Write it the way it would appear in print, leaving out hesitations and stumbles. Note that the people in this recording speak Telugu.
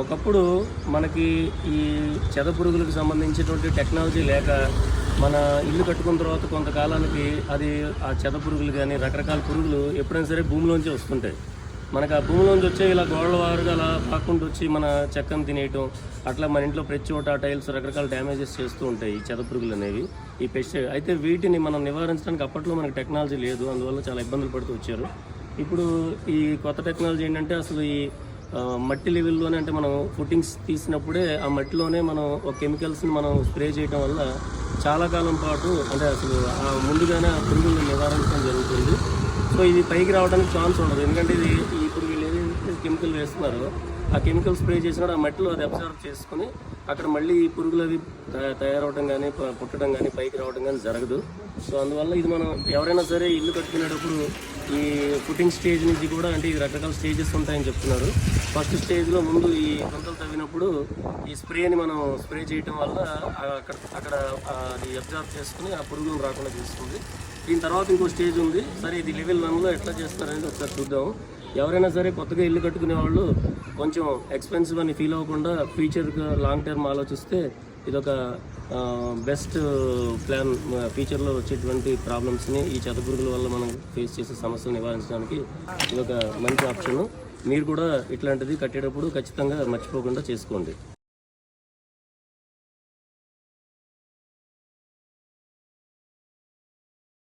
ఒకప్పుడు మనకి ఈ చెద పురుగులకు సంబంధించినటువంటి టెక్నాలజీ లేక మన ఇల్లు కట్టుకున్న తర్వాత కొంతకాలానికి అది ఆ చెద పురుగులు కానీ రకరకాల పురుగులు ఎప్పుడైనా సరే భూమిలోంచి వస్తుంటాయి. మనకు ఆ భూమిలోంచి వచ్చే ఇలా గోడల వారుగా అలా పాక్కుంటూ వచ్చి మన చెక్కను తినేయటం, అట్లా మన ఇంట్లో ప్రతి చోట టైల్స్ రకరకాల డ్యామేజెస్ చేస్తూ ఉంటాయి ఈ చెద పురుగులు అనేవి, ఈ పెస్ట్. అయితే వీటిని మనం నివారించడానికి అప్పట్లో మనకి టెక్నాలజీ లేదు, అందువల్ల చాలా ఇబ్బందులు పడుతూ వచ్చారు. ఇప్పుడు ఈ కొత్త టెక్నాలజీ ఏంటంటే అసలు ఈ మట్టి లెవెల్లోనే, అంటే మనం ఫుట్టింగ్స్ తీసినప్పుడే ఆ మట్టిలోనే మనం ఒక కెమికల్స్ని మనం స్ప్రే చేయడం వల్ల చాలా కాలం పాటు, అంటే అసలు ముందుగానే ఆ పురుగులను నివారించడం జరుగుతుంది. సో ఇది పైకి రావడానికి ఛాన్స్ ఉండదు, ఎందుకంటే ఇది ఇప్పుడు వీళ్ళు ఏదైతే కెమికల్ వేస్తున్నారో ఆ కెమికల్ స్ప్రే చేసినప్పుడు ఆ మట్టిలో అది అబ్జర్వ్ చేసుకుని అక్కడ మళ్ళీ ఈ పురుగులు అవి తయారవడం కానీ పుట్టడం కానీ పైకి రావడం కానీ జరగదు. సో అందువల్ల ఇది మనం ఎవరైనా సరే ఇల్లు కట్టుకునేటప్పుడు ఈ ఫుటింగ్ స్టేజ్ నుంచి కూడా, అంటే ఇది రకరకాల స్టేజెస్ ఉంటాయని చెప్తున్నారు. ఫస్ట్ స్టేజ్లో ముందు ఈ గుంతలు తవ్వినప్పుడు ఈ స్ప్రేని మనం స్ప్రే చేయడం వల్ల అక్కడ అది అబ్జర్వ్ చేసుకుని ఆ పురుగులు రాకుండా చేస్తుంది. దీని తర్వాత ఇంకో స్టేజ్ ఉంది. సరే ఇది లెవెల్ 1లో ఎట్లా చేస్తారనేది ఒకసారి చూద్దాం. ఎవరైనా సరే కొత్తగా ఇల్లు కట్టుకునే వాళ్ళు కొంచెం ఎక్స్పెన్సివ్ అని ఫీల్ అవ్వకుండా ఫ్యూచర్గా లాంగ్ టర్మ్ ఆలోచిస్తే ఇదొక బెస్ట్ ప్లాన్. ఫ్యూచర్లో వచ్చేటువంటి ప్రాబ్లమ్స్ని, ఈ చెత్త పురుగుల వల్ల మనం ఫేస్ చేసే సమస్యలు నివారించడానికి ఇదొక మంచి ఆప్షన్. మీరు కూడా ఇట్లాంటిది కట్టేటప్పుడు ఖచ్చితంగా మర్చిపోకుండా చేసుకోండి.